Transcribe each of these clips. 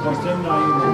Następna inna.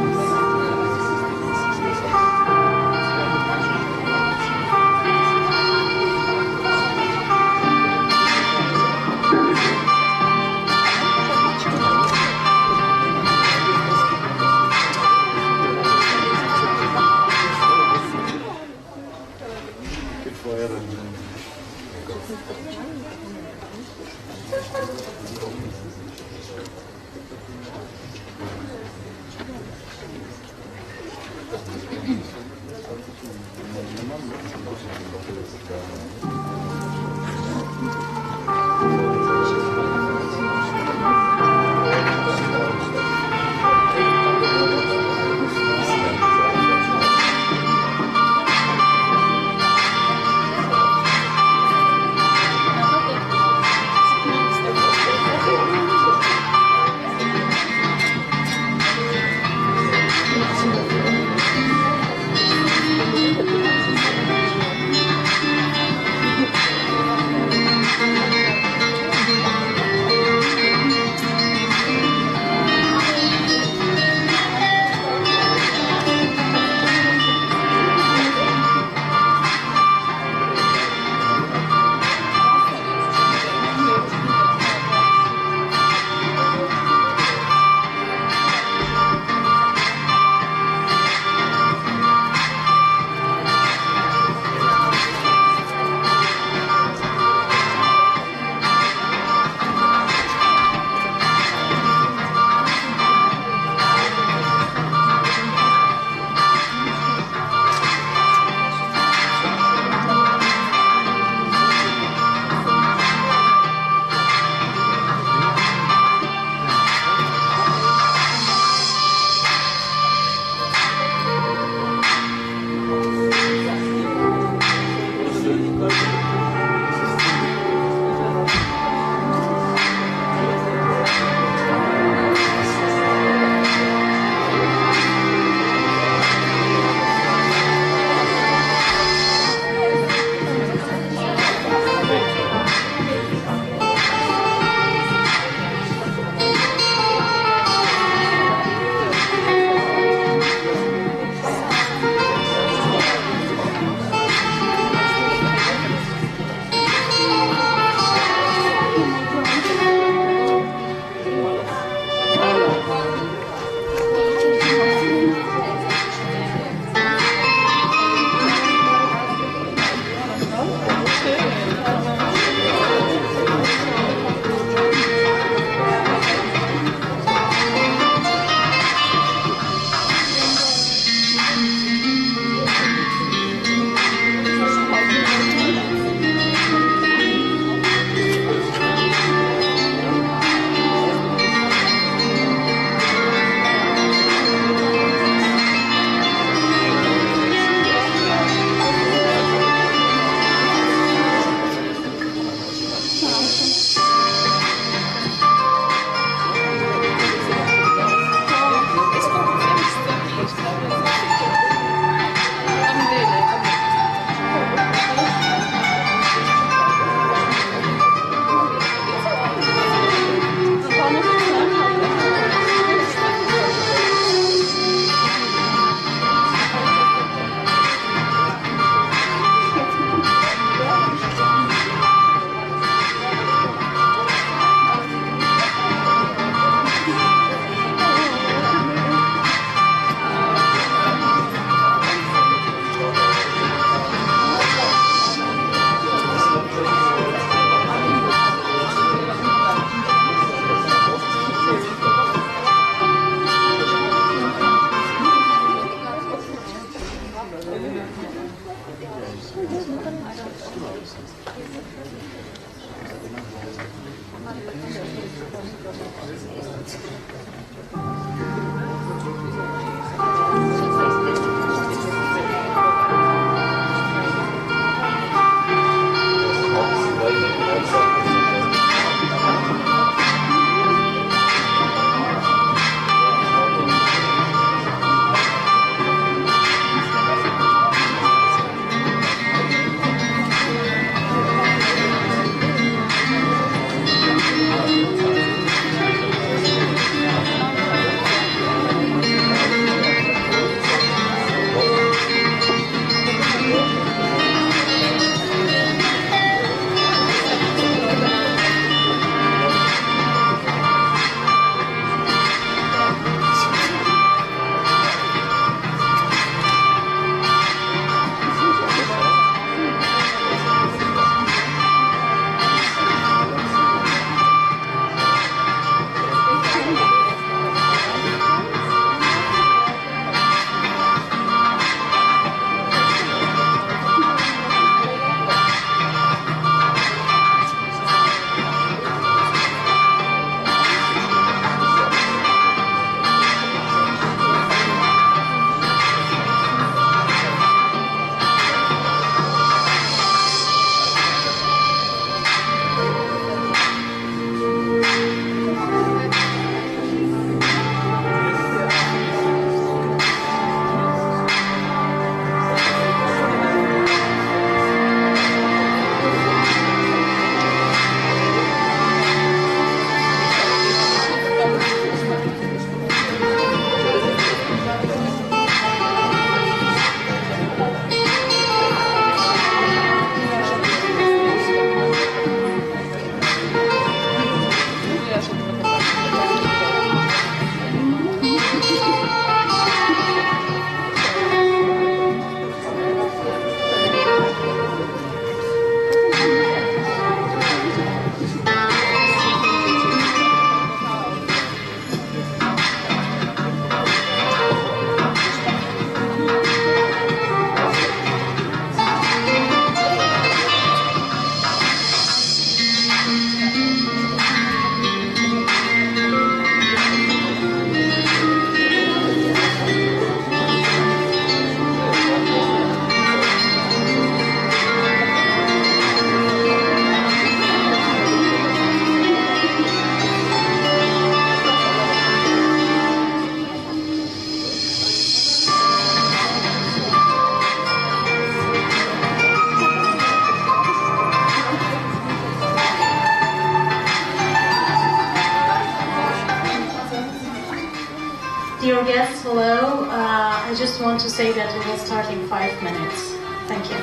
Dear guests, hello. I just want to say that we will start in 5 minutes. Thank you.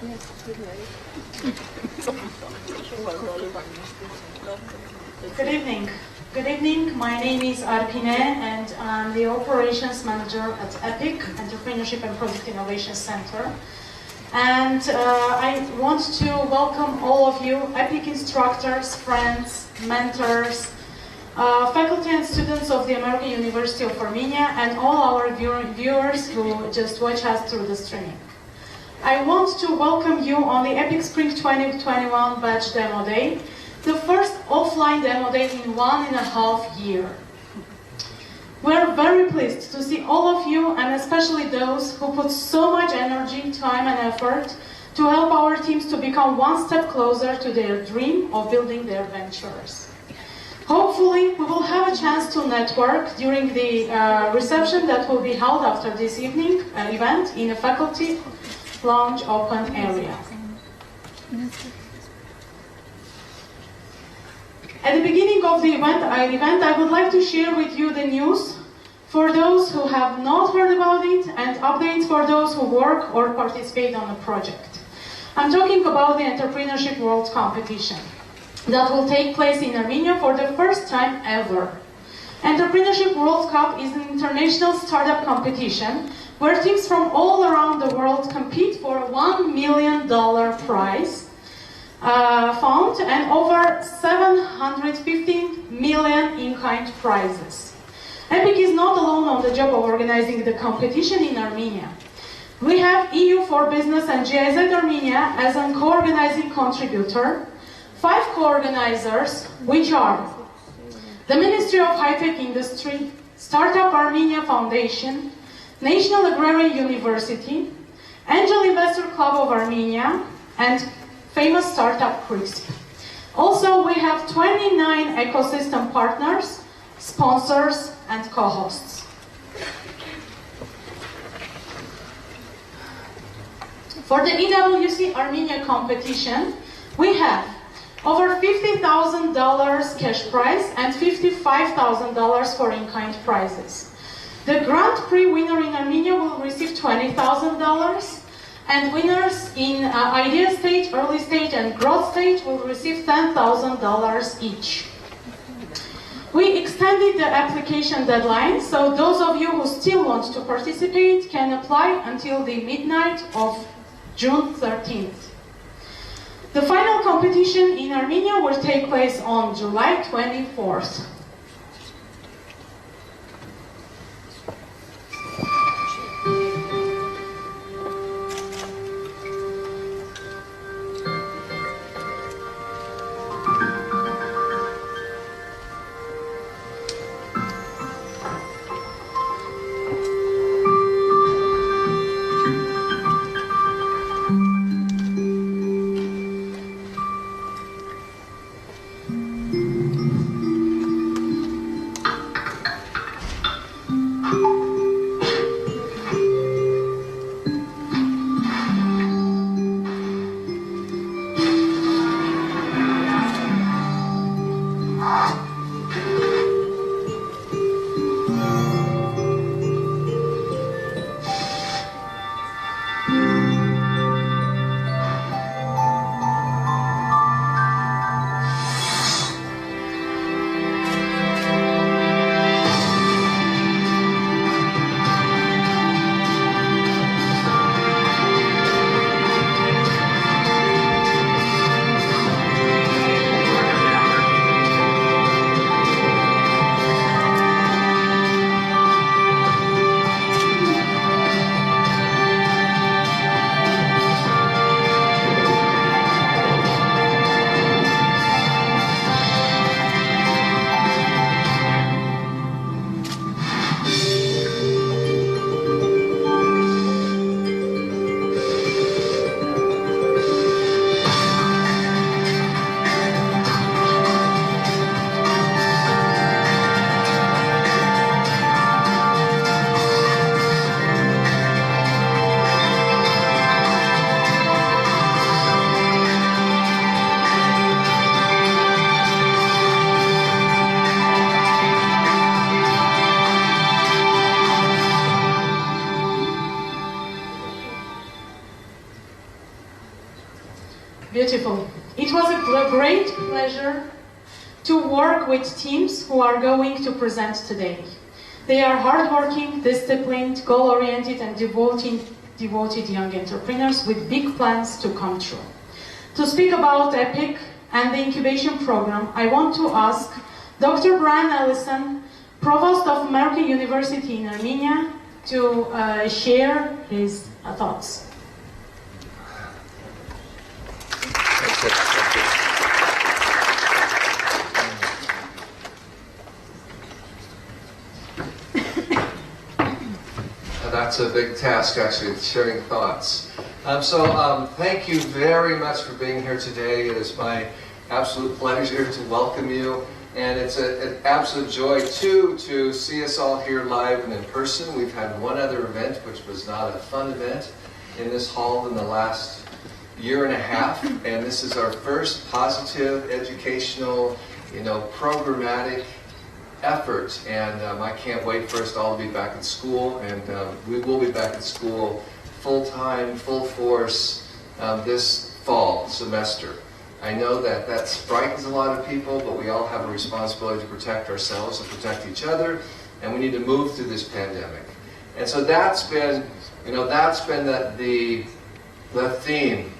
Good evening. Good evening. My name is Arpine and I'm the Operations Manager at EPIC, Entrepreneurship and Product Innovation Center. And I want to welcome all of you, EPIC instructors, friends, mentors, faculty and students of the American University of Armenia, and all our viewers who just watch us through the streaming. I want to welcome you on the EPIC Spring 2021 Batch Demo Day, the first offline demo day in 1.5 years. We're very pleased to see all of you, and especially those who put so much energy, time and effort to help our teams to become one step closer to their dream of building their ventures. Hopefully, we will have a chance to network during the reception that will be held after this evening event in a faculty lounge open area. At the beginning of the event, I would like to share with you the news for those who have not heard about it and updates for those who work or participate on the project. I'm talking about the Entrepreneurship World Competition that will take place in Armenia for the first time ever. Entrepreneurship World Cup is an international startup competition where teams from all around the world compete for a $1 million prize fund and over 715 million in-kind prizes. EPIC is not alone on the job of organizing the competition in Armenia. We have EU for Business and GIZ Armenia as a co-organizing contributor, 5 co-organizers, which are the Ministry of High-Tech Industry, Startup Armenia Foundation, National Agrarian University, Angel Investor Club of Armenia, and famous startup CRISP. Also, we have 29 ecosystem partners, sponsors, and co-hosts. For the EWC Armenia competition, we have over $50,000 cash prize and $55,000 for in-kind prizes. The Grand Prix winner in Armenia will receive $20,000, and winners in idea stage, early stage, and growth stage will receive $10,000 each. We extended the application deadline, so those of you who still want to participate can apply until the midnight of June 13th. The final competition in Armenia will take place on July 24th. Beautiful. It was a great pleasure to work with teams who are going to present today. They are hardworking, disciplined, goal-oriented, and devoted young entrepreneurs with big plans to come true. To speak about EPIC and the incubation program, I want to ask Dr. Brian Ellison, Provost of American University in Armenia, to share his thoughts. That's a big task, actually, sharing thoughts. Thank you very much for being here today. It is my absolute pleasure to welcome you. And it's an absolute joy, too, to see us all here live and in person. We've had one other event, which was not a fun event, in this hall in the last year and a half. And this is our first positive, educational, programmatic effort. And I can't wait for us to all be back in school. And we will be back in school full-time, full force this fall semester. I know that frightens a lot of people, but we all have a responsibility to protect ourselves and protect each other, and we need to move through this pandemic. And so that's been the theme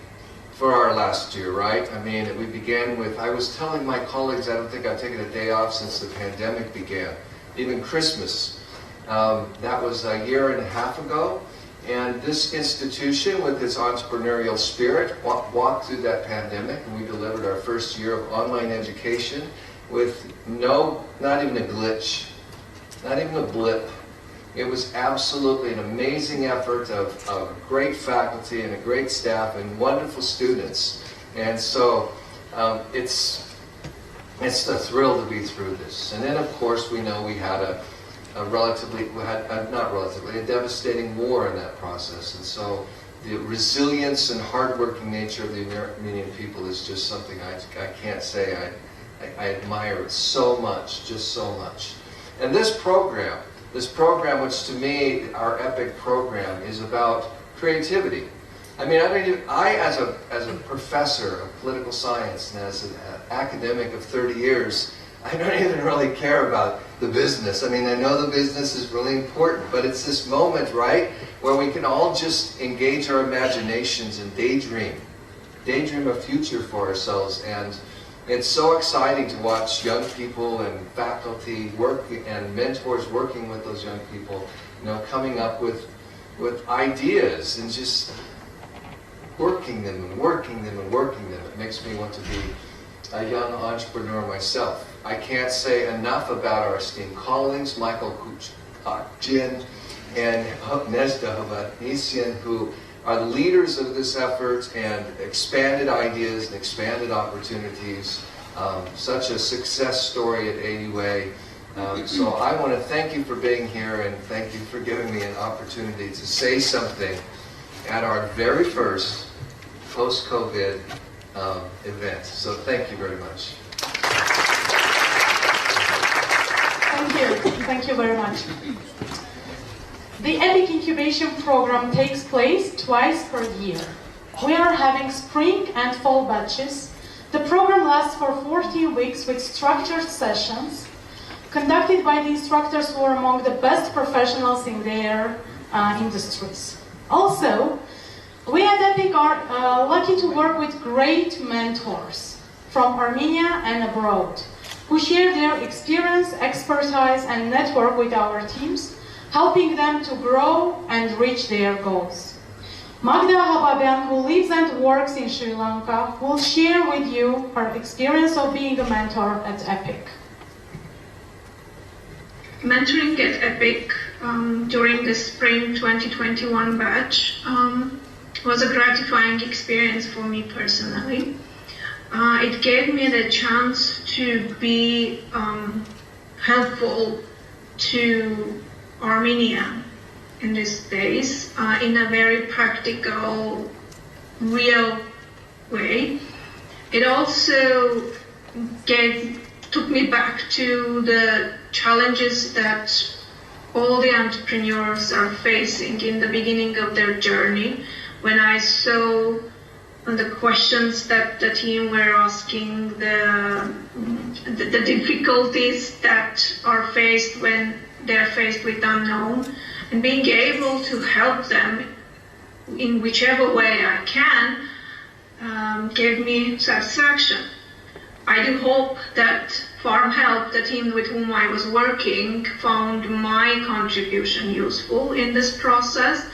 for our last year, right? I mean, we began with, I was telling my colleagues, I don't think I've taken a day off since the pandemic began, even Christmas. That was a year and a half ago. And this institution, with its entrepreneurial spirit, walked through that pandemic, and we delivered our first year of online education with not even a glitch, not even a blip. It was absolutely an amazing effort of great faculty and a great staff and wonderful students. And so it's a thrill to be through this. And then, of course, we know we had a devastating war in that process. And so the resilience and hardworking nature of the Armenian people is just something I can't say. I admire it so much, just so much. And this program, which to me, our EPIC program, is about creativity. I mean, I as a professor of political science and as an academic of 30 years, I don't even really care about the business. I mean, I know the business is really important, but it's this moment, right, where we can all just engage our imaginations and daydream a future for ourselves. And it's so exciting to watch young people and faculty and mentors working with those young people, coming up with ideas and just working them. It makes me want to be a young entrepreneur myself. I can't say enough about our esteemed colleagues, Michael Kuchakjian and Nezda Hovhannisyan, who are the leaders of this effort and expanded ideas and expanded opportunities. Such a success story at AUA. So I want to thank you for being here, and thank you for giving me an opportunity to say something at our very first post-COVID event. So thank you very much. Thank you very much. The EPIC incubation program takes place twice per year. We are having spring and fall batches. The program lasts for 14 weeks with structured sessions conducted by the instructors who are among the best professionals in their industries. Also, we at EPIC are lucky to work with great mentors from Armenia and abroad, who share their experience, expertise, and network with our teams, helping them to grow and reach their goals. Magda Hababian, who lives and works in Sri Lanka, will share with you her experience of being a mentor at EPIC. Mentoring at EPIC during the spring 2021 batch was a gratifying experience for me personally. It gave me the chance to be helpful to Armenia in these days in a very practical, real way. It also took me back to the challenges that all the entrepreneurs are facing in the beginning of their journey, when I saw the questions that the team were asking, the difficulties that are faced when they're faced with unknown, and being able to help them in whichever way I can gave me satisfaction. I do hope that Farm Help, the team with whom I was working, found my contribution useful in this process.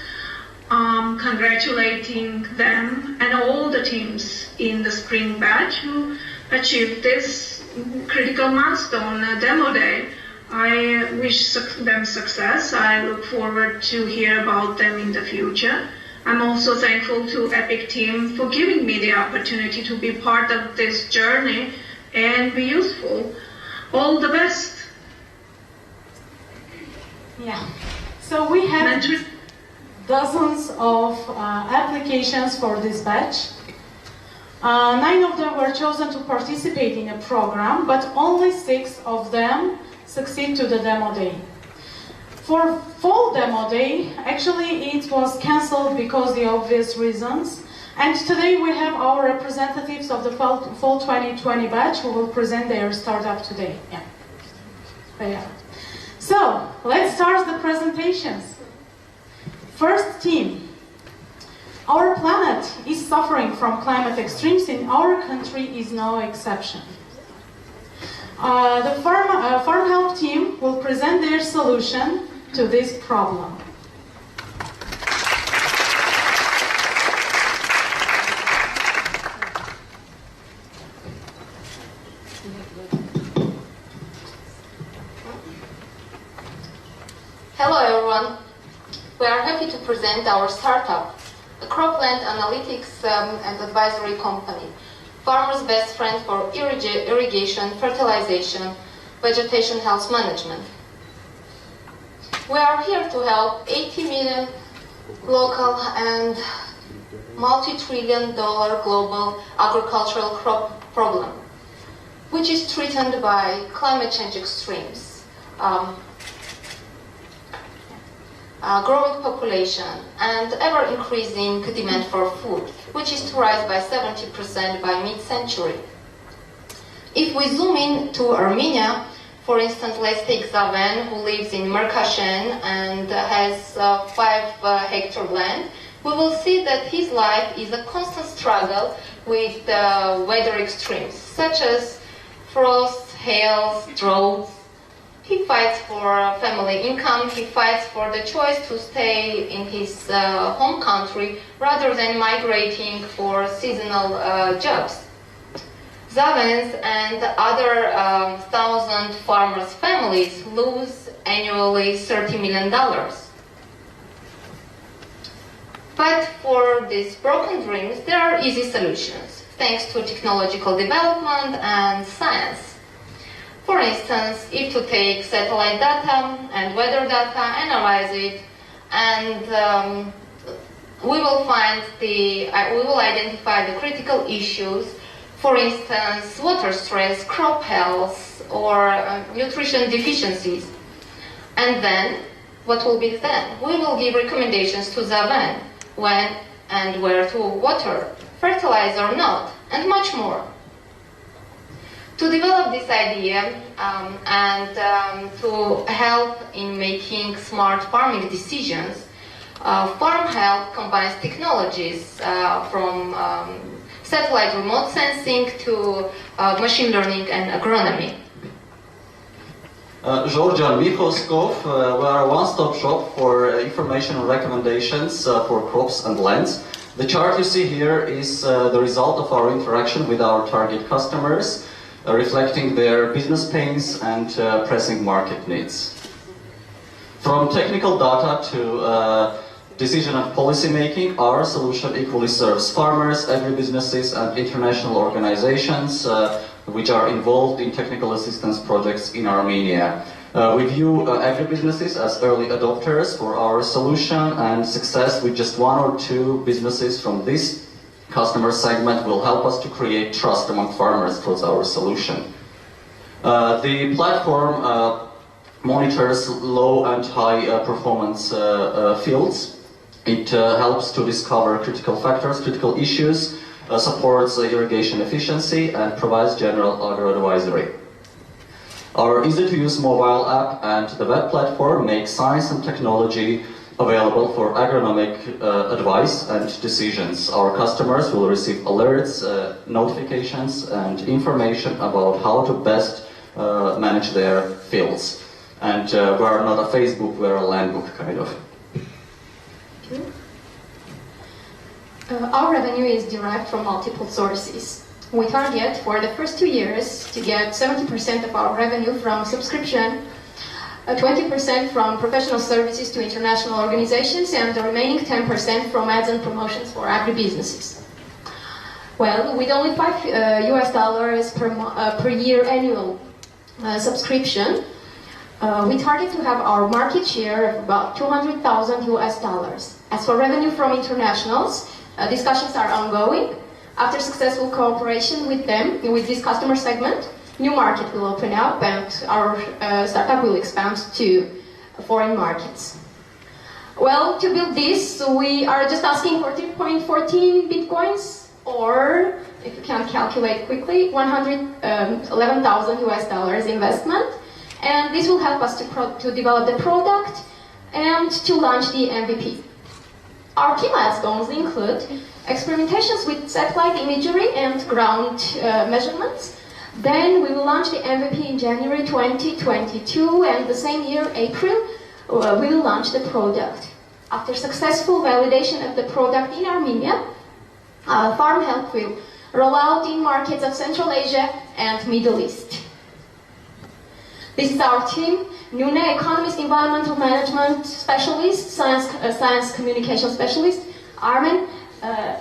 Congratulating them and all the teams in the spring batch who achieved this critical milestone, Demo Day. I wish them success. I look forward to hear about them in the future. I'm also thankful to Epic team for giving me the opportunity to be part of this journey and be useful. All the best. Yeah. So we have dozens of applications for this batch. 9 of them were chosen to participate in a program, but only 6 of them succeed to the demo day. For fall demo day, actually it was cancelled because the obvious reasons. And today we have our representatives of the fall 2020 batch who will present their startup today. Yeah. They are. So let's start the presentations. First team. Our planet is suffering from climate extremes, and our country is no exception. The Farm Help team will present their solution to this problem. Hello everyone. We are happy to present our startup, a cropland analytics and advisory company, farmers' best friend for irrigation, fertilization, vegetation health management. We are here to help 80 million local and multi-trillion-dollar global agricultural crop problem, which is threatened by climate change extremes. Growing population and ever-increasing demand for food, which is to rise by 70% by mid-century. If we zoom in to Armenia, for instance, let's take Zaven, who lives in Murkashen and has 5-hectare land, we will see that his life is a constant struggle with weather extremes, such as frost, hail, droughts. He fights for family income, he fights for the choice to stay in his home country rather than migrating for seasonal jobs. Zavens and other 1,000 farmers' families lose annually $30 million. But for these broken dreams, there are easy solutions, thanks to technological development and science. For instance, if to take satellite data and weather data, analyze it, and we will identify the critical issues. For instance, water stress, crop health, or nutrition deficiencies. And then, what will be then? We will give recommendations to Zaven when and where to water, fertilize or not, and much more. To develop this idea and to help in making smart farming decisions, Farm Help combines technologies from satellite remote sensing to machine learning and agronomy. Georgia and Mikhoskov, we are a one-stop shop for information and recommendations for crops and lands. The chart you see here is the result of our interaction with our target customers, reflecting their business pains and pressing market needs. From technical data to decision and policy making, our solution equally serves farmers, agribusinesses and international organizations which are involved in technical assistance projects in Armenia. We view agribusinesses as early adopters for our solution, and success with just 1 or 2 businesses from this customer segment will help us to create trust among farmers towards our solution. The platform monitors low and high performance fields. It helps to discover critical factors, critical issues, supports irrigation efficiency, and provides general agro-advisory. Our easy-to-use mobile app and the web platform make science and technology available for agronomic advice and decisions. Our customers will receive alerts, notifications, and information about how to best manage their fields. And we're not a Facebook, we're a land book, kind of. Our revenue is derived from multiple sources. We target for the first 2 years to get 70% of our revenue from subscription, 20% from professional services to international organizations, and the remaining 10% from ads and promotions for agribusinesses. Well, with only $5 per year annual subscription, we target to have our market share of about $200,000. As for revenue from internationals, discussions are ongoing. After successful cooperation with them, with this customer segment, new market will open up and our startup will expand to foreign markets. Well, to build this, we are just asking for 3.14 bitcoins, or if you can calculate quickly, $111,000 investment. And this will help us to develop the product and to launch the MVP. Our key milestones include experimentations with satellite imagery and ground measurements. Then we will launch the MVP in January 2022, and the same year, April, we will launch the product. After successful validation of the product in Armenia, Farm Help will roll out in markets of Central Asia and Middle East. This is our team: Nune, economist, environmental management specialist, science communication specialist; Armen,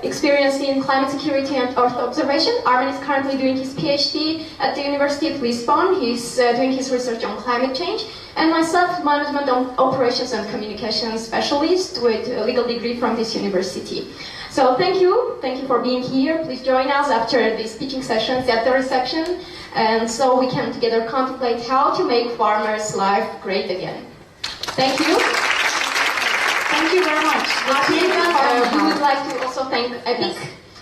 experience in climate security and Earth observation. Armen is currently doing his PhD at the University of Lisbon. He's doing his research on climate change. And myself, management operations and communication specialist with a legal degree from this university. So thank you for being here. Please join us after the speaking sessions at the reception, and so we can together contemplate how to make farmers' life great again. Thank you. Thank you very much. We would like to also thank EPIC,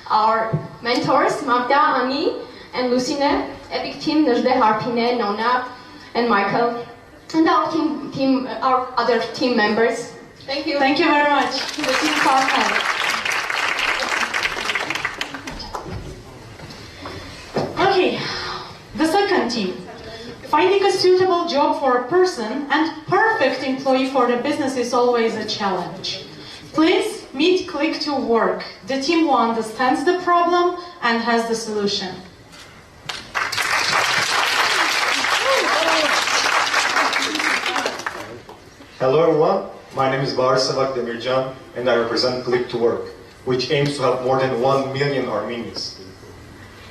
our mentors, Magda, Ani, and Lucine, EPIC team, Nejde, Harpine, Nona, and Michael, and our other team members. Thank you. Thank you very much. The team Farm Help. Okay, the second team. Finding a suitable job for a person and perfect employee for the business is always a challenge. Please meet Click to Work, the team who understands the problem and has the solution. Hello everyone, my name is Bahar Savak Demircan and I represent Click to Work, which aims to help more than 1 million Armenians.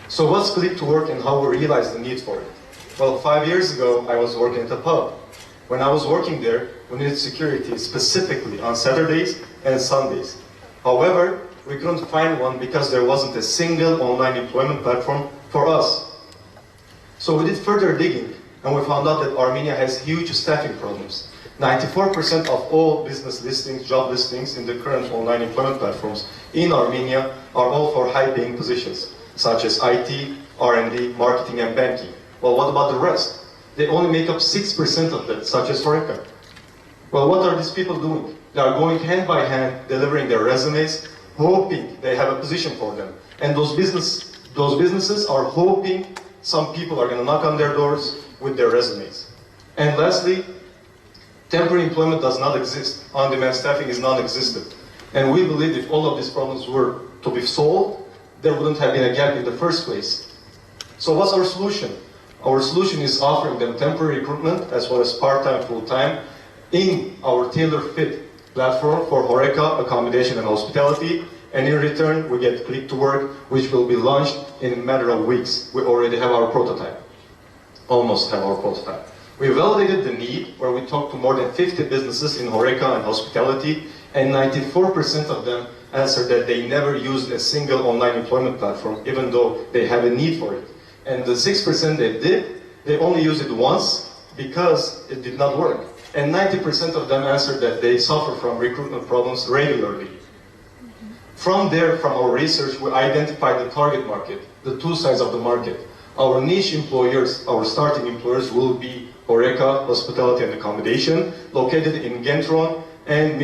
So what's Click to Work and how we realize the need for it? Well, 5 years ago I was working at a pub. When I was working there, we needed security specifically on Saturdays and Sundays. However, we couldn't find one because there wasn't a single online employment platform for us. So we did further digging and we found out that Armenia has huge staffing problems. 94% of all business listings, job listings in the current online employment platforms in Armenia are all for high-paying positions, such as IT, R&D, marketing, and banking. Well, what about the rest? They only make up 6% of that, such as Horeca. Well, what are these people doing? They are going hand by hand, delivering their resumes, hoping they have a position for them. And those businesses are hoping some people are going to knock on their doors with their resumes. And lastly, temporary employment does not exist. On-demand staffing is non-existent. And we believe if all of these problems were to be solved, there wouldn't have been a gap in the first place. So what's our solution? Our solution is offering them temporary recruitment as well as part-time, full-time in our tailor-fit platform for Horeca, accommodation and hospitality. And in return, we get Click to Work, which will be launched in a matter of weeks. We already have our prototype. Almost have our prototype. We validated the need where we talked to more than 50 businesses in Horeca and hospitality, and 94% of them answered that they never used a single online employment platform, even though they have a need for it. And the 6% they did, they only used it once because it did not work. And 90% of them answered that they suffer from recruitment problems regularly. From there, from our research, we identified the target market, the two sides of the market. Our niche employers, our starting employers will be Horeca, Hospitality and Accommodation, located in Gentron and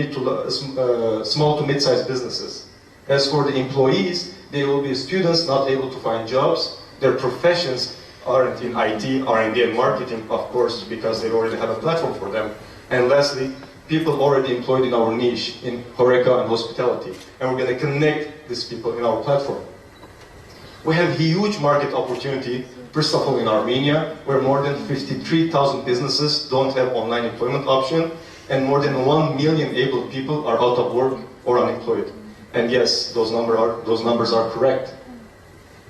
small to mid-sized businesses. As for the employees, they will be students not able to find jobs. Their professions aren't in IT, R&D and marketing, of course, because they already have a platform for them. And lastly, people already employed in our niche, in Horeca and Hospitality. And we're going to connect these people in our platform. We have huge market opportunity, first of all in Armenia, where more than 53,000 businesses don't have online employment option, and more than 1 million able people are out of work or unemployed. And yes, those numbers are correct.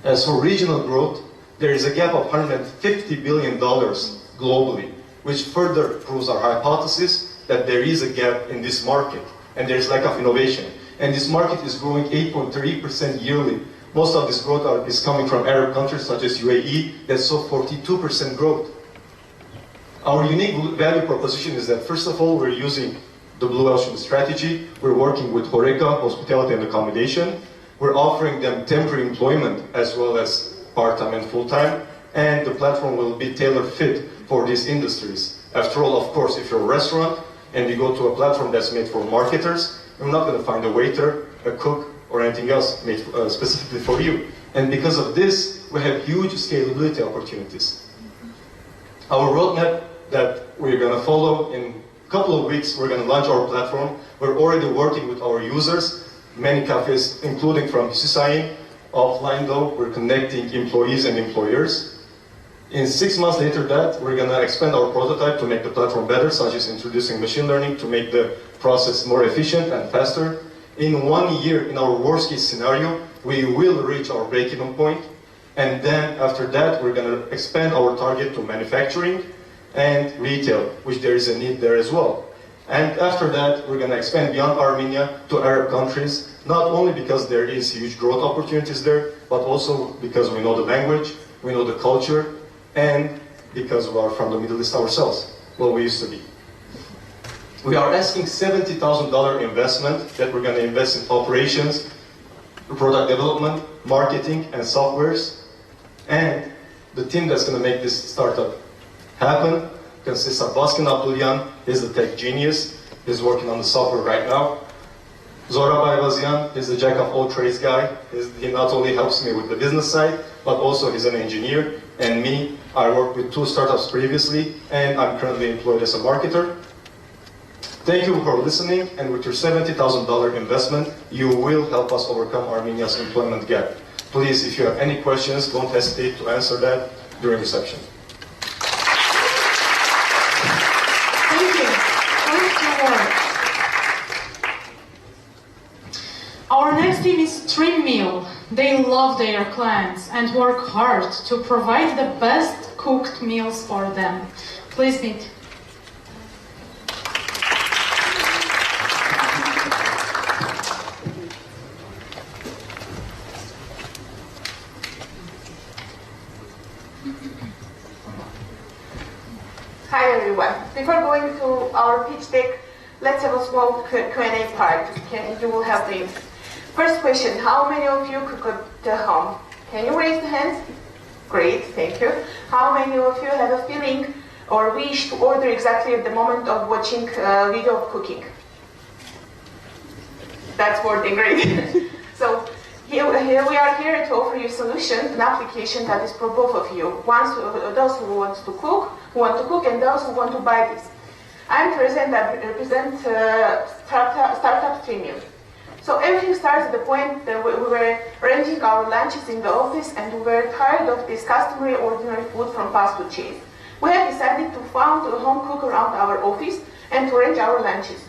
As for regional growth, there is a gap of $150 billion globally, which further proves our hypothesis that there is a gap in this market, and there is lack of innovation. And this market is growing 8.3% yearly. Most of this growth is coming from Arab countries such as UAE, that saw 42% growth. Our unique value proposition is that, first of all, we're using the Blue Ocean strategy. We're working with Horeca, Hospitality and Accommodation. We're offering them temporary employment as well as part-time and full-time. And the platform will be tailor-fit for these industries. After all, of course, if you're a restaurant and you go to a platform that's made for marketers, you're not going to find a waiter, a cook, or anything else made specifically for you. And because of this, we have huge scalability opportunities. Our roadmap that we're going to follow in a couple of weeks, we're going to launch our platform. We're already working with our users, many cafes, including from Hüsayin. Offline though, we're connecting employees and employers. In 6 months later that, we're going to expand our prototype to make the platform better, such as introducing machine learning to make the process more efficient and faster. In 1 year, in our worst case scenario, we will reach our break-even point. And then after that, we're going to expand our target to manufacturing and retail, which there is a need there as well. And after that, we're going to expand beyond Armenia to Arab countries, not only because there is huge growth opportunities there, but also because we know the language, we know the culture, and because we are from the Middle East ourselves, well, we used to be. We are asking $70,000 investment that we're going to invest in operations, product development, marketing, and softwares. And the team that's going to make this startup happen consists of Baskin Abdulyan. He's the tech genius. He's working on the software right now. Zora Bayvazyan is the jack of all trades guy. He not only helps me with the business side, but also he's an engineer. And me, I worked with 2 startups previously, and I'm currently employed as a marketer. Thank you for listening, and with your $70,000 investment, you will help us overcome Armenia's employment gap. Please, if you have any questions, don't hesitate to answer that during reception. Thank you. Great work. Our next team is Stream Meal. They love their clients and work hard to provide the best cooked meals for them. Please meet. Hi everyone. Before going to our pitch deck, let's have a small Q&A part. You will have the first question. How many of you cook at home? Can you raise the hands? Great, thank you. How many of you have a feeling or wish to order exactly at the moment of watching a video of cooking? That's more than great. So here we are here to offer you a solution, an application that is for both of you. Those who want to cook, and those who want to buy this. I represent Startup Stream Meal. So everything starts at the point that we were arranging our lunches in the office, and we were tired of this customary ordinary food from fast food chains. We have decided to found a home cook around our office and to arrange our lunches.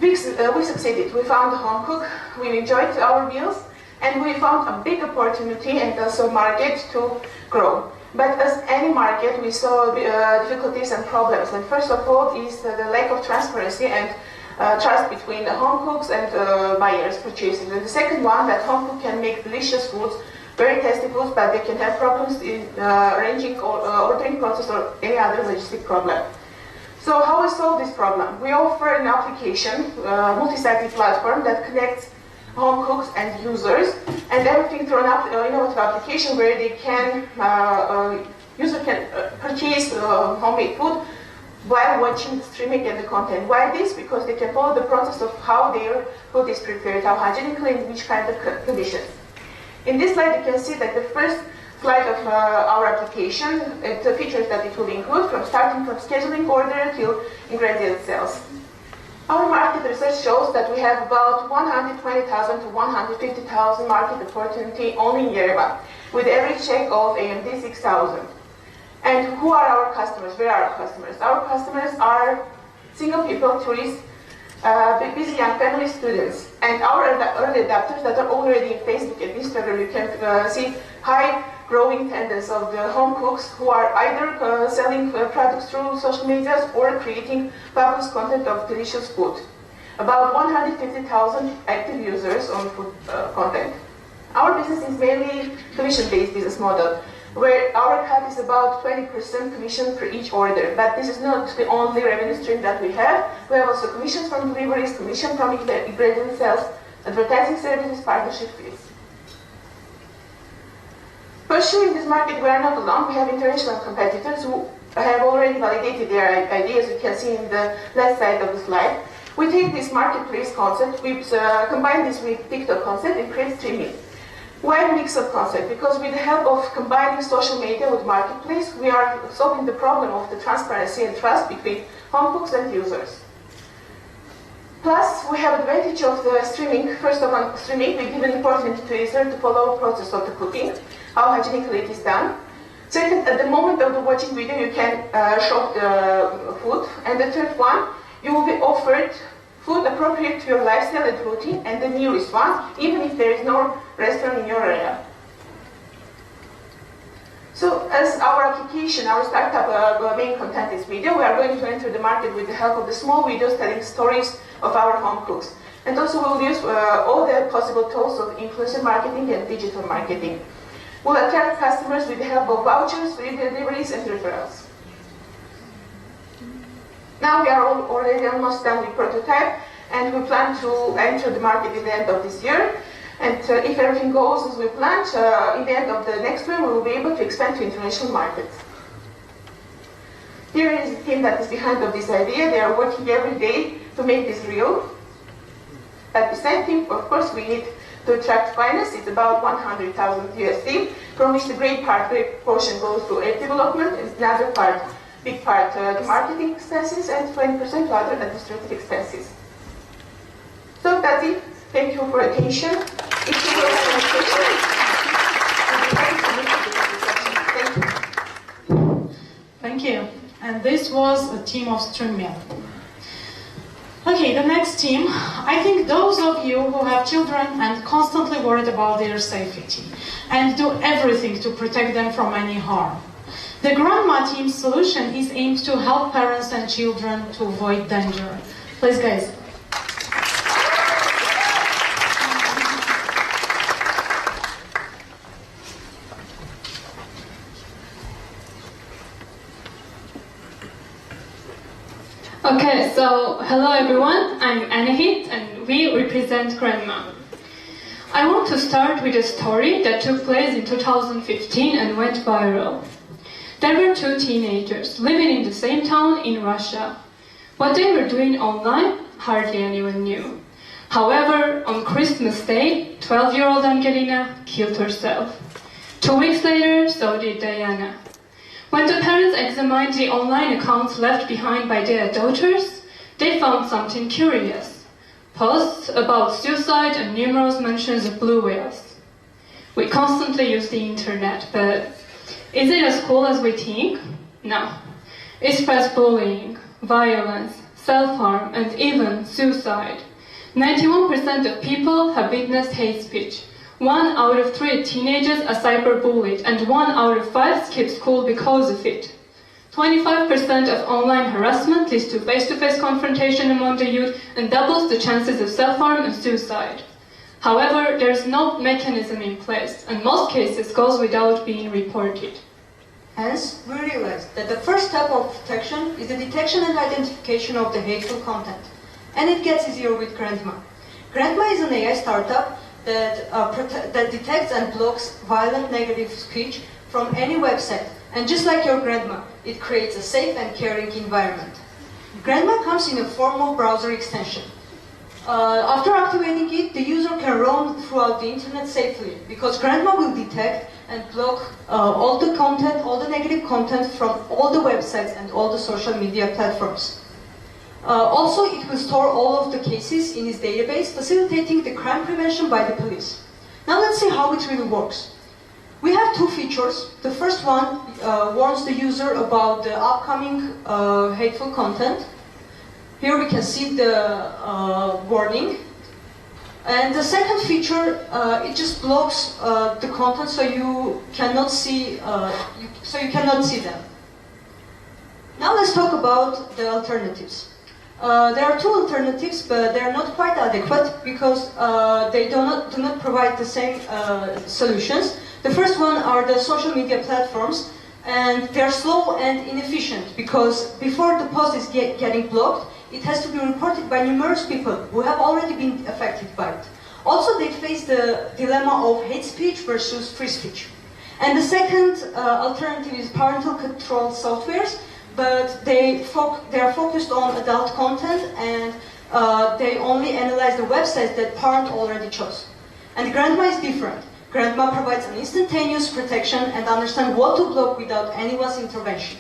We succeeded. We found a home cook, we enjoyed our meals, and we found a big opportunity and also market to grow. But as any market, we saw difficulties and problems. And first of all is the lack of transparency and trust between the home cooks and buyers, purchasers. And the second one, that home cook can make delicious foods, very tasty foods, but they can have problems in arranging or ordering process or any other logistic problem. So how we solve this problem? We offer an application, multi-site platform that connects home cooks and users, and everything through an innovative application where they can user can purchase homemade food while watching the streaming and the content. Why this? Because they can follow the process of how their food is prepared, how hygienically, in which kind of conditions. In this slide, you can see that the first slide of our application, the features that it will include, starting from scheduling order till ingredient sales. Our market research shows that we have about 120,000 to 150,000 market opportunity only in Yerevan, with average check of AMD 6,000. And who are our customers? Where are our customers? Our customers are single people, tourists, busy young family, students, and our early adopters that are already in Facebook and Instagram. You can see high growing tendency of the home cooks who are either selling products through social media or creating fabulous content of delicious food. About 150,000 active users on food content. Our business is mainly commission-based business model, where our cut is about 20% commission per each order. But this is not the only revenue stream that we have. We have also commissions from deliveries, commission from ingredient sales, advertising services, partnership fees. Pursuing this market, we are not alone. We have international competitors who have already validated their ideas, you can see in the left side of the slide. We take this marketplace concept, we combine this with TikTok concept and create streaming. Why a mix of concept? Because with the help of combining social media with marketplace, we are solving the problem of the transparency and trust between home cooks and users. Plus, we have advantage of the streaming. First of all, streaming, we give an opportunity to user to follow the process of the cooking, how hygienically it is done. Second, at the moment of the watching video, you can shop the food. And the third one, you will be offered food appropriate to your lifestyle and routine and the nearest one, even if there is no restaurant in your area. So as our application, our startup main content is video, we are going to enter the market with the help of the small videos telling stories of our home cooks. And also we'll use all the possible tools of influencer marketing and digital marketing. We'll attract customers with the help of vouchers, free deliveries, and referrals. Now we are already almost done with prototype, and we plan to enter the market at the end of this year. And if everything goes as we planned, in the end of the next year, we will be able to expand to international markets. Here is the team that is behind of this idea. They are working every day to make this real. At the same time, of course, we need to attract finance. It's about 100,000 USD, from which the great portion goes to app development, and another part, big part, the marketing expenses, and 20% to other administrative expenses. So that's it. Thank you for attention. If you will have any questions, thank you. Thank you. And this was a team of StreamMill. Okay, the next team. I think those of you who have children and constantly worried about their safety and do everything to protect them from any harm. The Grandma team's solution is aimed to help parents and children to avoid danger. Please, guys. Okay, so hello everyone, I'm Anahit and we represent Grandma. I want to start with a story that took place in 2015 and went viral. There were two teenagers living in the same town in Russia. What they were doing online, hardly anyone knew. However, on Christmas Day, 12-year-old Angelina killed herself. 2 weeks later, so did Diana. When the parents examined the online accounts left behind by their daughters, they found something curious. Posts about suicide and numerous mentions of blue whales. We constantly use the internet, but is it as cool as we think? No. It spreads bullying, violence, self-harm, and even suicide. 91% of people have witnessed hate speech. 1 out of 3 teenagers are cyberbullied, and 1 out of 5 skip school because of it. 25% of online harassment leads to face-to-face confrontation among the youth and doubles the chances of self-harm and suicide. However, there is no mechanism in place, and most cases goes without being reported. Hence, we realized that the first step of detection is the detection and identification of the hateful content. And it gets easier with Grandma. Grandma is an AI startup that detects and blocks violent negative speech from any website. And just like your grandma, it creates a safe and caring environment. Grandma comes in a form of browser extension. After activating it, the user can roam throughout the internet safely because Grandma will detect and block all the content, all the negative content from all the websites and all the social media platforms. Also, it will store all of the cases in its database, facilitating the crime prevention by the police. Now let's see how it really works. We have two features. The first one warns the user about the upcoming hateful content. Here we can see the warning. And the second feature, it just blocks the content so you cannot see, them. Now let's talk about the alternatives. There are two alternatives, but they are not quite adequate because they do not provide the same solutions. The first one are the social media platforms, and they are slow and inefficient because before the post is getting blocked, it has to be reported by numerous people who have already been affected by it. Also, they face the dilemma of hate speech versus free speech. And the second alternative is parental control softwares, but they are focused on adult content and they only analyze the websites that parent already chose. And Grandma is different. Grandma provides an instantaneous protection and understands what to block without anyone's intervention.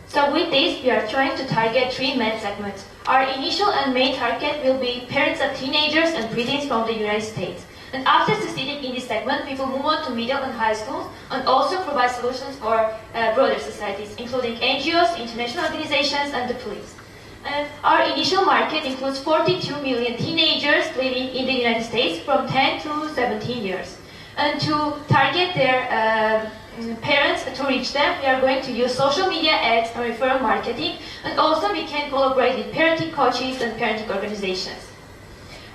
So with this, we are trying to target three main segments. Our initial and main target will be parents of teenagers and preteens from the United States. And after succeeding in this segment, we will move on to middle and high schools and also provide solutions for broader societies, including NGOs, international organizations, and the police. And our initial market includes 42 million teenagers living in the United States from 10 to 17 years. And to target their parents, to reach them, we are going to use social media ads and referral marketing, and also we can collaborate with parenting coaches and parenting organizations.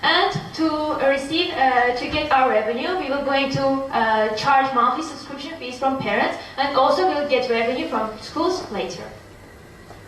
And to get our revenue, we will going to charge monthly subscription fees from parents, and also we'll get revenue from schools later.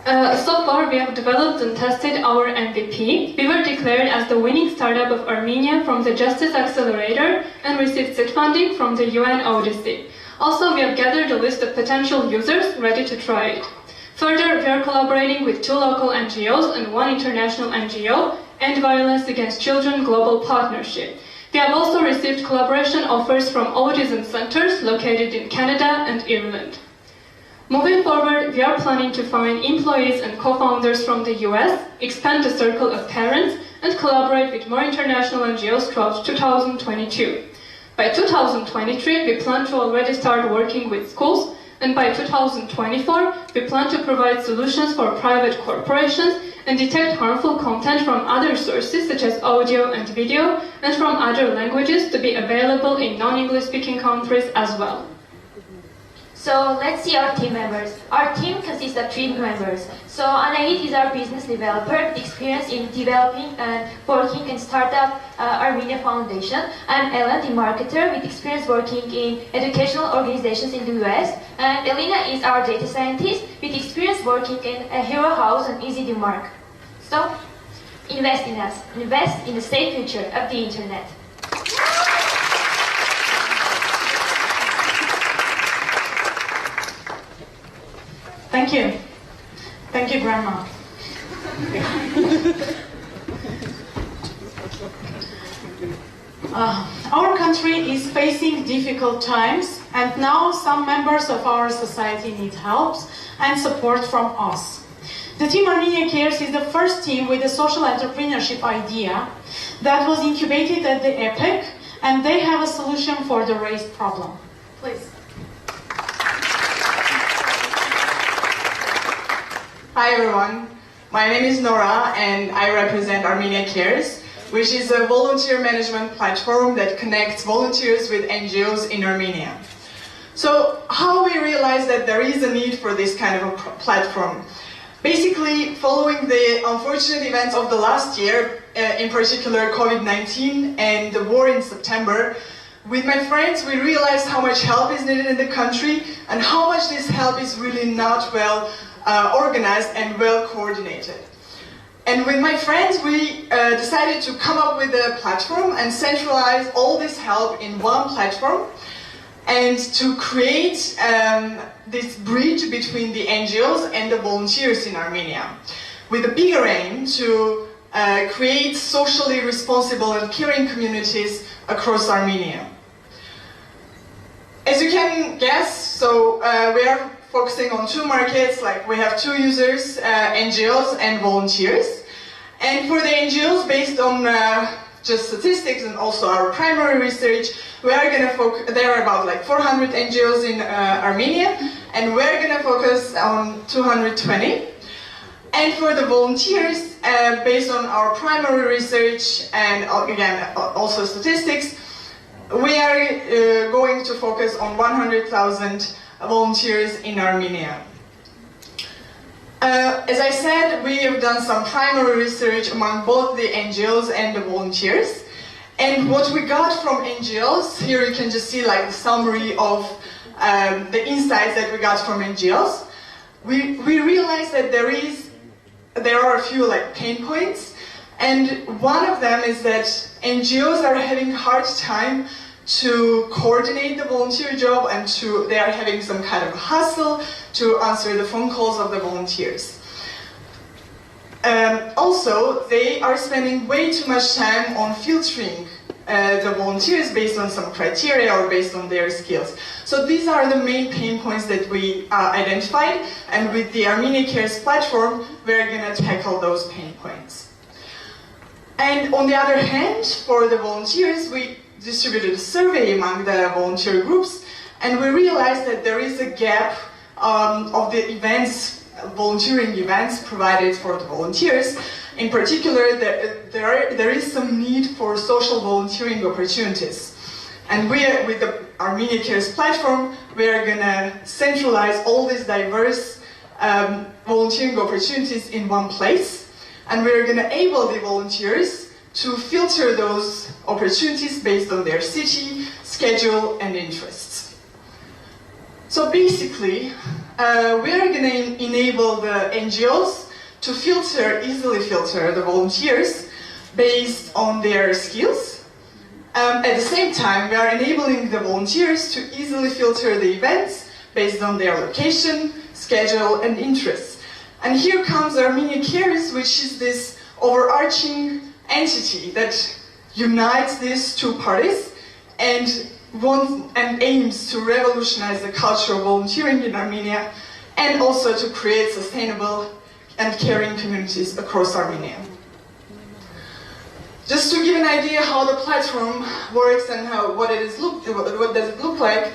So far, we have developed and tested our MVP. We were declared as the winning startup of Armenia from the Justice Accelerator and received seed funding from the UN Odyssey. Also, we have gathered a list of potential users ready to try it. Further, we are collaborating with 2 local NGOs and 1 international NGO, End Violence Against Children Global Partnership. We have also received collaboration offers from autism centers located in Canada and Ireland. Moving forward, we are planning to find employees and co-founders from the US, expand the circle of parents, and collaborate with more international NGOs throughout 2022. By 2023, we plan to already start working with schools, and by 2024, we plan to provide solutions for private corporations and detect harmful content from other sources such as audio and video, and from other languages to be available in non-English speaking countries as well. So let's see our team members. Our team consists of 3 members. So Anahit is our business developer with experience in developing and working in startup Armenia Foundation. I'm Ellen, the marketer with experience working in educational organizations in the US. And Elena is our data scientist with experience working in a Hero House and EasyDemark. So invest in us. Invest in the safe future of the internet. Thank you. Thank you, Grandma. Our country is facing difficult times, and now some members of our society need help and support from us. The Team Armenia Cares is the first team with a social entrepreneurship idea that was incubated at the EPEC, and they have a solution for the race problem. Please. Hi everyone, my name is Nora and I represent Armenia Cares, which is a volunteer management platform that connects volunteers with NGOs in Armenia. So how we realized that there is a need for this kind of a platform? Basically, following the unfortunate events of the last year, in particular COVID-19 and the war in September, with my friends we realized how much help is needed in the country and how much this help is really not well organized and well coordinated. And with my friends, we decided to come up with a platform and centralize all this help in one platform, and to create this bridge between the NGOs and the volunteers in Armenia, with a bigger aim to create socially responsible and caring communities across Armenia. As you can guess, so we are focusing on two markets, like we have two users, NGOs and volunteers. And for the NGOs, based on just statistics and also our primary research, we are going to focus, there are about like 400 NGOs in Armenia, and we're going to focus on 220. And for the volunteers, based on our primary research and again also statistics, we are going to focus on 100,000 volunteers in Armenia. As I said, we have done some primary research among both the NGOs and the volunteers. And what we got from NGOs, here you can just see like the summary of the insights that we got from NGOs. We realized that there are a few like pain points, and one of them is that NGOs are having a hard time to coordinate the volunteer job, and they are having some kind of hassle to answer the phone calls of the volunteers. Also, they are spending way too much time on filtering the volunteers based on some criteria or based on their skills. So these are the main pain points that we identified, and with the Armenia Cares platform, we're going to tackle those pain points. And on the other hand, for the volunteers, we distributed a survey among the volunteer groups, and we realized that there is a gap of the events, volunteering events provided for the volunteers. In particular, there is some need for social volunteering opportunities. And with the Armenia Cares platform, we are going to centralize all these diverse volunteering opportunities in one place, and we are going to enable the volunteers to filter those opportunities based on their city, schedule, and interests. So basically, we are going to enable the NGOs to easily filter the volunteers based on their skills. At the same time, we are enabling the volunteers to easily filter the events based on their location, schedule, and interests. And here comes Armenia Cares, which is this overarching entity that unites these two parties and aims to revolutionize the culture of volunteering in Armenia, and also to create sustainable and caring communities across Armenia. Just to give an idea how the platform works and what does it look like,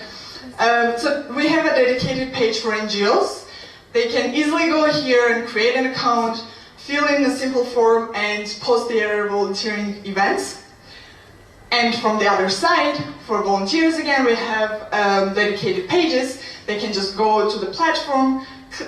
so we have a dedicated page for NGOs. They can easily go here and create an account, fill in a simple form, and post their volunteering events. And from the other side, for volunteers again, we have dedicated pages. They can just go to the platform,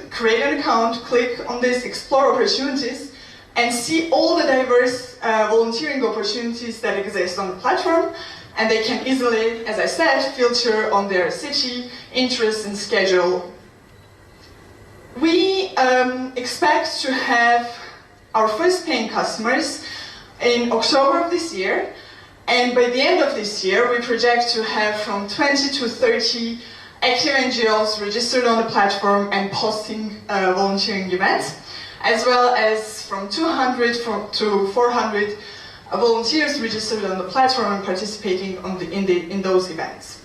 create an account, click on this Explore Opportunities, and see all the diverse volunteering opportunities that exist on the platform. And they can easily, as I said, filter on their city, interests, and schedule. We expect to have our first paying customers in October of this year, and by the end of this year we project to have from 20 to 30 active NGOs registered on the platform and posting volunteering events, as well as from 200 to 400 volunteers registered on the platform and participating in those events.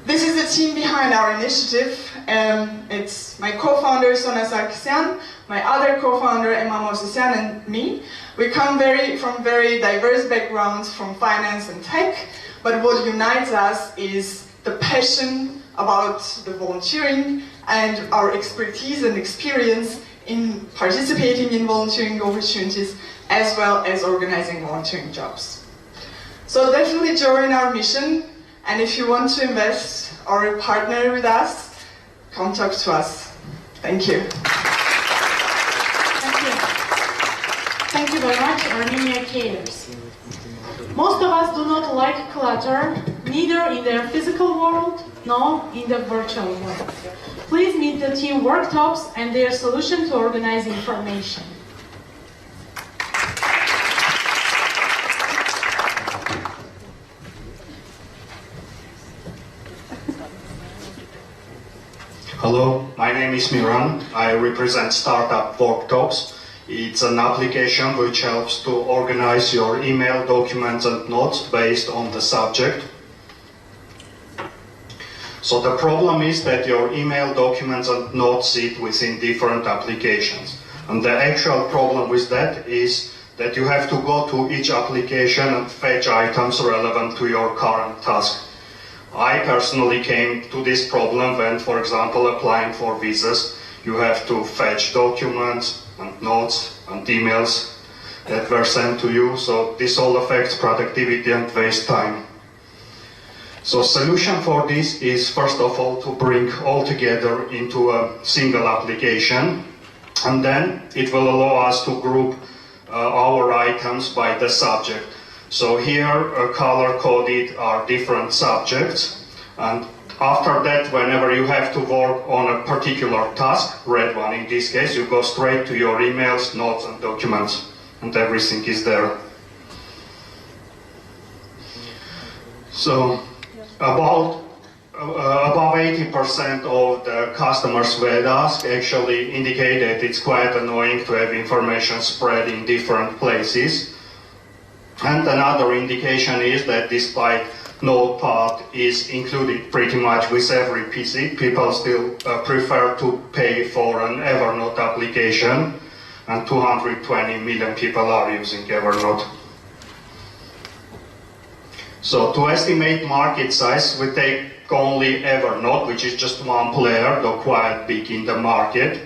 This is the team behind our initiative. It's my co-founder Sona Sarkisyan, my other co-founder Emma Mosesyan, and me. We come from very diverse backgrounds, from finance and tech, but what unites us is the passion about the volunteering and our expertise and experience in participating in volunteering opportunities, as well as organizing volunteering jobs. So definitely join our mission. And if you want to invest or partner with us, come talk to us. Thank you. Thank you. Thank you very much, Armenia Cares. Most of us do not like clutter, neither in their physical world nor in the virtual world. Please meet the team worktops and their solution to organize information. Hello, my name is Miran. I represent Startup Worktops. It's an application which helps to organize your email, documents and notes based on the subject. So the problem is that your email, documents and notes sit within different applications. And the actual problem with that is that you have to go to each application and fetch items relevant to your current task. I personally came to this problem when, for example, applying for visas. You have to fetch documents and notes and emails that were sent to you, so this all affects productivity and waste time. So solution for this is first of all to bring all together into a single application, and then it will allow us to group our items by the subject. So here color-coded are different subjects, and after that, whenever you have to work on a particular task, red one in this case, you go straight to your emails, notes and documents, and everything is there. So above 80% of the customers we had asked actually indicate that it's quite annoying to have information spread in different places. And another indication is that despite Notepad is included pretty much with every PC, people still prefer to pay for an Evernote application, and 220 million people are using Evernote. So to estimate market size, we take only Evernote, which is just one player, though quite big in the market.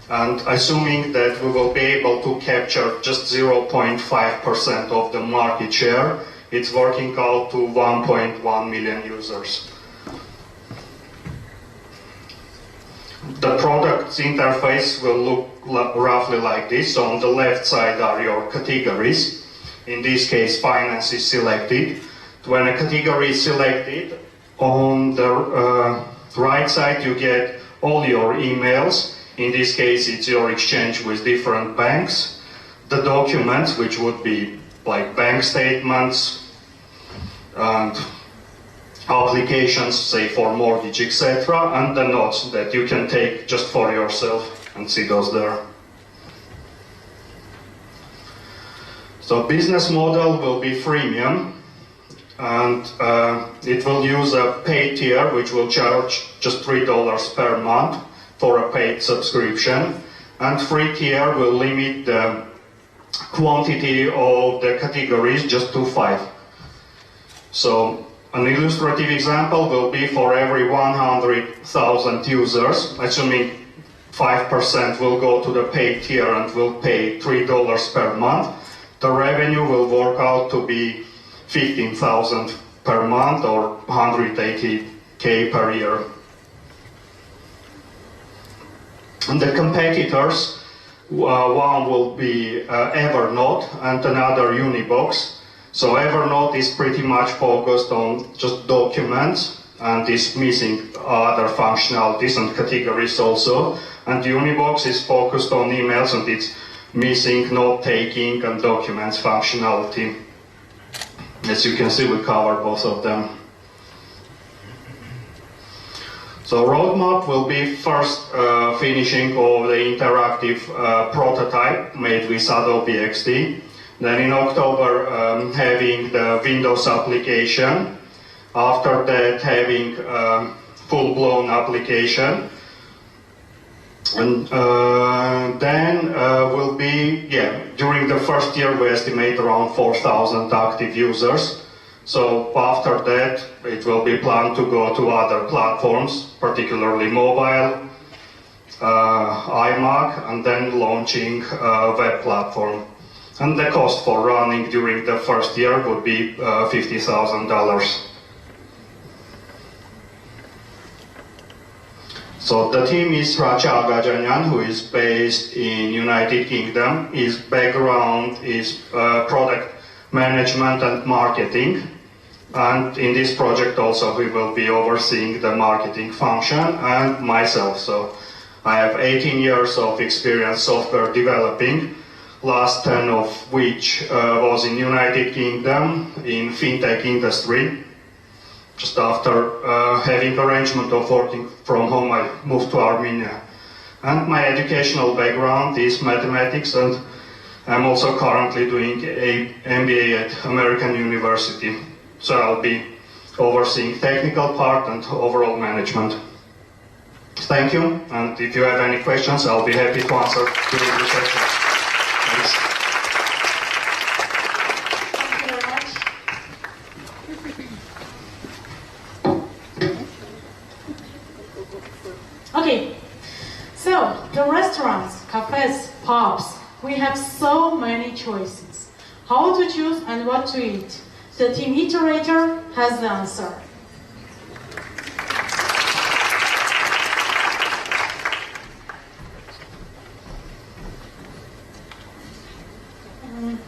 And assuming that we will be able to capture just 0.5% of the market share, it's working out to 1.1 million users. The product's interface will look roughly like this. So on the left side are your categories. In this case, finance is selected. When a category is selected, on the right side you get all your emails. In this case, it's your exchange with different banks. The documents, which would be like bank statements and applications, say for mortgage, etc., and the notes that you can take just for yourself and see those there. So business model will be freemium, and it will use a paid tier, which will charge just $3 per month for a paid subscription, and free tier will limit the quantity of the categories just to 5. So an illustrative example will be for every 100,000 users, assuming 5% will go to the paid tier and will pay $3 per month, the revenue will work out to be 15,000 per month or 180K per year. And the competitors, one will be Evernote and another Unibox. So Evernote is pretty much focused on just documents and is missing other functionalities and categories also. And Unibox is focused on emails and it's missing note-taking and documents functionality. As you can see, we cover both of them. So roadmap will be first finishing of the interactive prototype made with Adobe XD. Then in October having the Windows application. After that having full-blown application. And then will be, during the first year we estimate around 4,000 active users. So after that, it will be planned to go to other platforms, particularly mobile, iMac, and then launching a web platform. And the cost for running during the first year would be $50,000. So the team is Rachel Gajanyan, who is based in United Kingdom. His background is product management and marketing. And in this project also we will be overseeing the marketing function and myself. So I have 18 years of experience software developing, last 10 of which was in United Kingdom in fintech industry. Just after having arrangement of working from home, I moved to Armenia. And my educational background is mathematics, and I'm also currently doing an MBA at American University. So I'll be overseeing technical part and overall management. Thank you, and if you have any questions, I'll be happy to answer during the session. Thanks. Thank you very much. Okay, so the restaurants, cafes, pubs, we have so many choices. How to choose and what to eat? The team Iterator has the answer.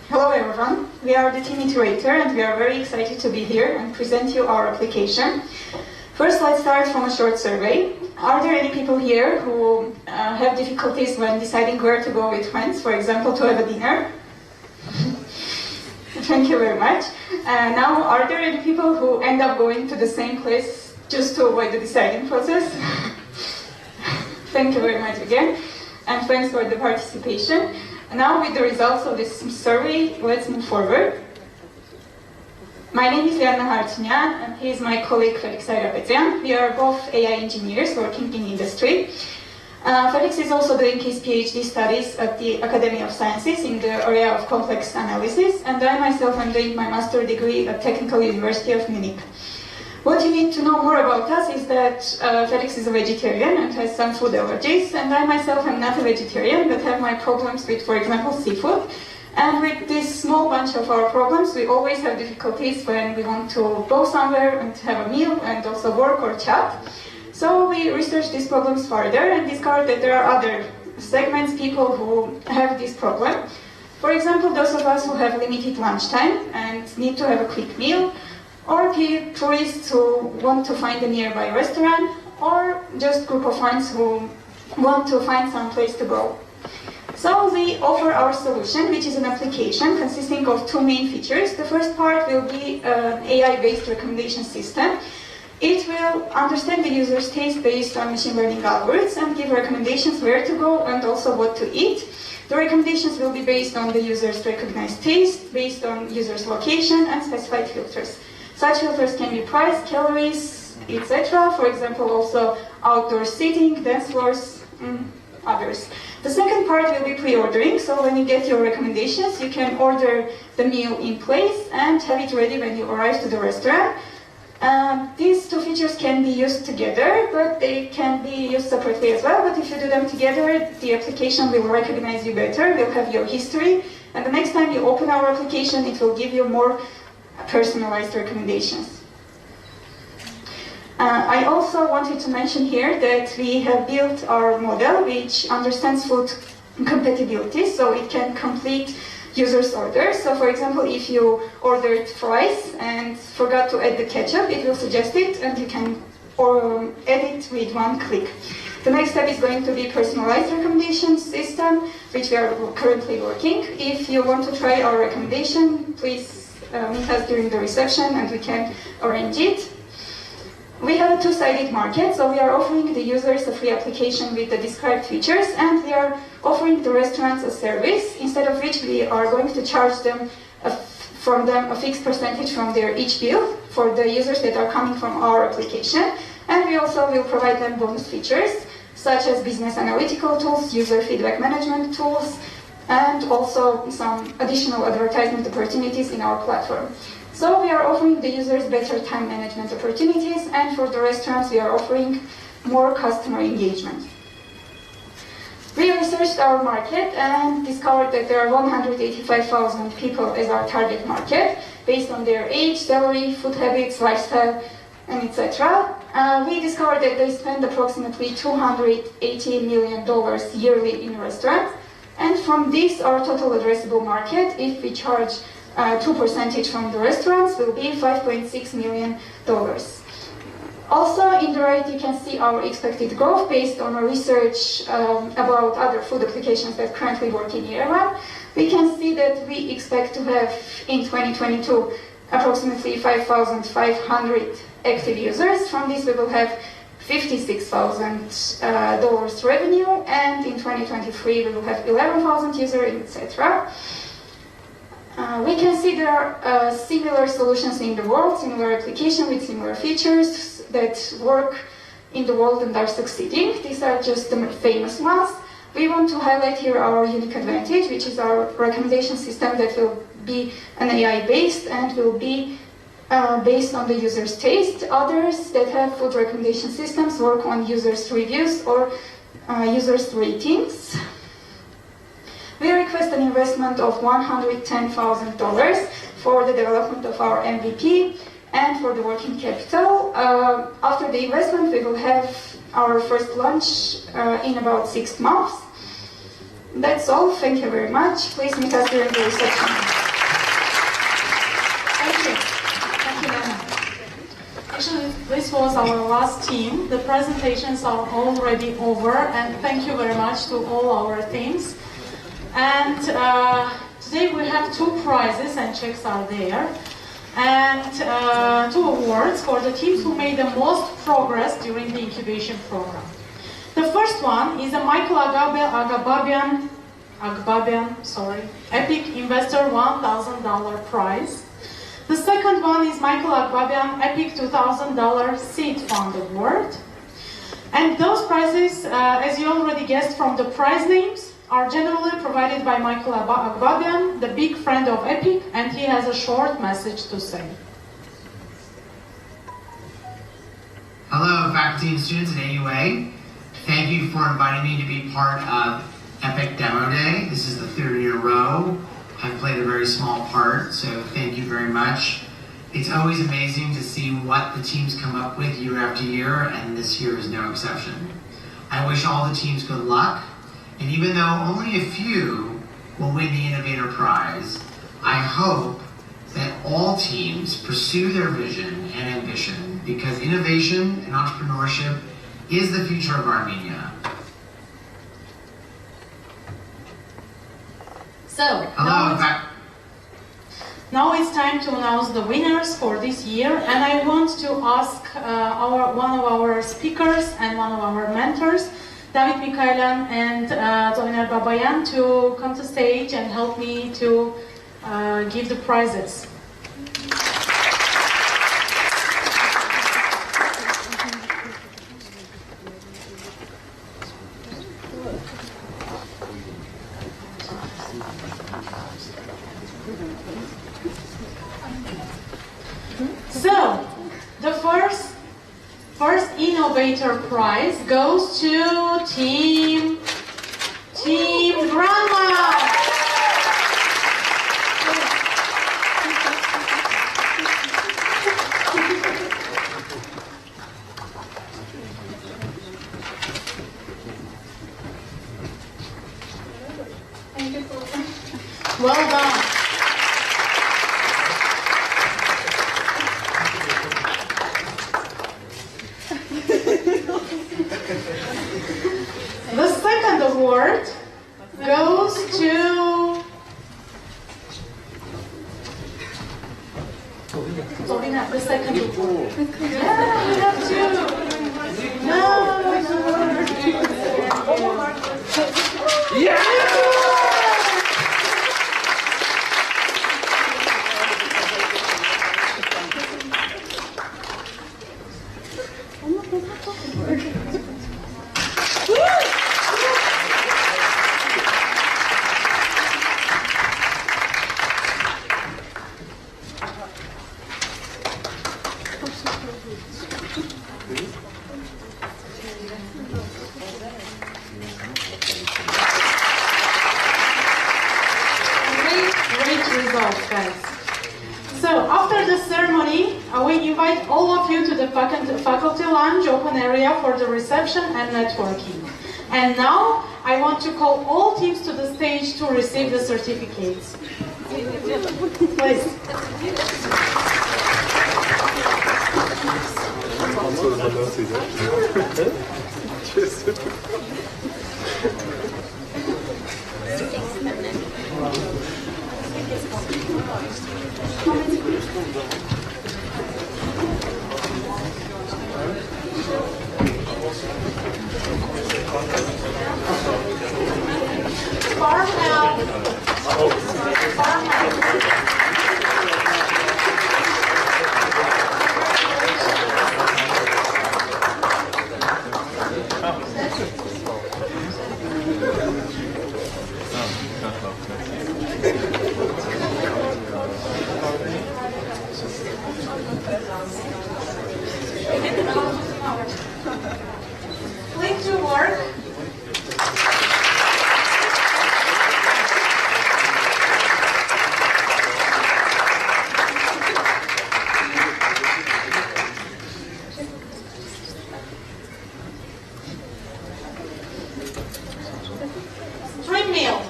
Hello everyone, we are the Team Iterator and we are very excited to be here and present you our application. First, let's start from a short survey. Are there any people here who have difficulties when deciding where to go with friends, for example, to have a dinner? Thank you very much. Now, are there any people who end up going to the same place just to avoid the deciding process? Thank you very much again, and thanks for the participation. Now, with the results of this survey, let's move forward. My name is Liana Hartunyan, and he is my colleague Felix Ayrapezian. We are both AI engineers working in industry. Felix is also doing his PhD studies at the Academy of Sciences in the area of complex analysis, and I myself am doing my master degree at Technical University of Munich. What you need to know more about us is that Felix is a vegetarian and has some food allergies, and I myself am not a vegetarian but have my problems with, for example, seafood. And with this small bunch of our problems, we always have difficulties when we want to go somewhere and have a meal and also work or chat. So we researched these problems further and discovered that there are other segments, people who have this problem. For example, those of us who have limited lunchtime and need to have a quick meal, or tourists who want to find a nearby restaurant, or just group of friends who want to find some place to go. So we offer our solution, which is an application consisting of two main features. The first part will be an AI-based recommendation system. It will understand the user's taste based on machine learning algorithms and give recommendations where to go and also what to eat. The recommendations will be based on the user's recognized taste, based on user's location and specified filters. Such filters can be price, calories, etc. For example, also outdoor seating, dance floors, others. The second part will be pre-ordering, so when you get your recommendations, you can order the meal in place and have it ready when you arrive to the restaurant. These two features can be used together, but they can be used separately as well. But if you do them together, the application will recognize you better, will have your history, and the next time you open our application, it will give you more personalized recommendations. I also wanted to mention here that we have built our model which understands food compatibility, so it can complete users' orders. So for example, if you ordered fries and forgot to add the ketchup, it will suggest it and you can add it with one click. The next step is going to be personalized recommendation system, which we are currently working. If you want to try our recommendation, please meet us during the reception and we can arrange it. We have a two-sided market, so we are offering the users a free application with the described features, and we are offering the restaurants a service, instead of which we are going to charge them from them a fixed percentage from their each bill for the users that are coming from our application. And we also will provide them bonus features, such as business analytical tools, user feedback management tools, and also some additional advertisement opportunities in our platform. So we are offering the users better time management opportunities, and for the restaurants we are offering more customer engagement. We researched our market and discovered that there are 185,000 people as our target market, based on their age, salary, food habits, lifestyle, and etc. We discovered that they spend approximately $280 million yearly in restaurants, and from this, our total addressable market, if we charge 2% from the restaurants will be $5.6 million. Also, in the right, you can see our expected growth based on a research about other food applications that currently work in Yerevan. We can see that we expect to have in 2022 approximately 5,500 active users. From this, we will have $56,000 revenue, and in 2023 we will have 11,000 users, etc. We can see there are similar solutions in the world, similar applications with similar features that work in the world and are succeeding. These are just the famous ones. We want to highlight here our unique advantage, which is our recommendation system that will be an AI-based and will be based on the user's taste. Others that have food recommendation systems work on users' reviews or users' ratings. We request an investment of $110,000 for the development of our MVP and for the working capital. After the investment, we will have our first launch in about 6 months. That's all. Thank you very much. Please meet us during the reception. Thank you. Thank you, Lena. Actually, this was our last team. The presentations are already over, and thank you very much to all our teams. And today we have 2 prizes, and checks are there, and 2 awards for the teams who made the most progress during the incubation program. The first one is a Michael Agbabian, Epic Investor $1,000 prize. The second one is Michael Agbabian Epic $2,000 Seed Fund Award. And those prizes, as you already guessed from the prize names, are generally provided by Michael Agbabian, the big friend of Epic, and he has a short message to say. Hello, faculty and students at AUA. Thank you for inviting me to be part of Epic Demo Day. This is the 3rd year in a row. I've played a very small part, so thank you very much. It's always amazing to see what the teams come up with year after year, and this year is no exception. I wish all the teams good luck. And even though only a few will win the Innovator Prize, I hope that all teams pursue their vision and ambition, because innovation and entrepreneurship is the future of Armenia. So, now it's time to announce the winners for this year, and I want to ask one of our speakers and one of our mentors, David Mikhailan and Zohiner Babayan, to come to stage and help me to give the prizes. So, the first Innovator Prize goes to Team Grandma. Well done. The second award goes to Zorina. The second award. Yeah, we have 2. No. Yeah. Great results, guys. So after the ceremony, we invite all of you to the faculty lounge open area for the reception and networking. And now I want to call all teams to the stage to receive the certificates. Click to work. Dream meal.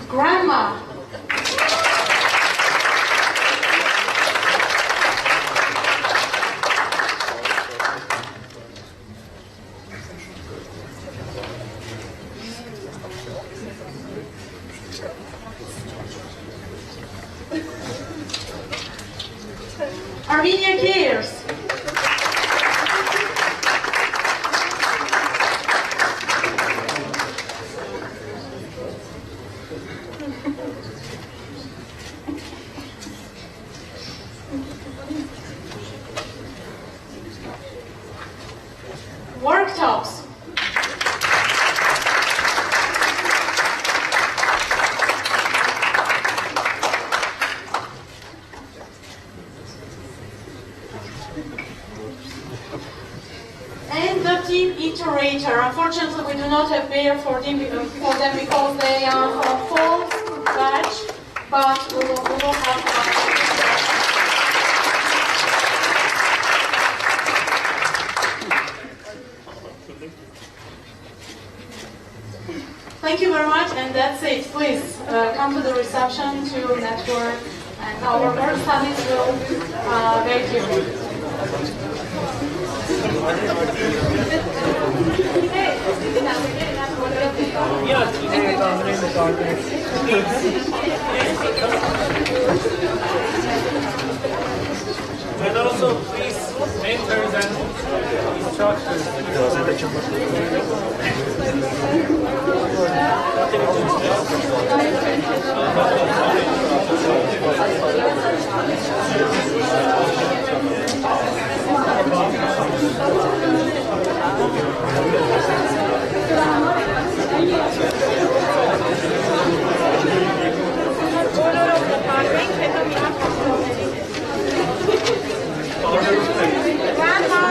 Grandma. Armenia Cares. Worktops. And the team iterator. Unfortunately, we do not have beer for them because they are from fall batch, but we will have. Thank you very much, and that's it. Please come to the reception to network, and our work studies will wait you. And also, please, mentors and Grandma.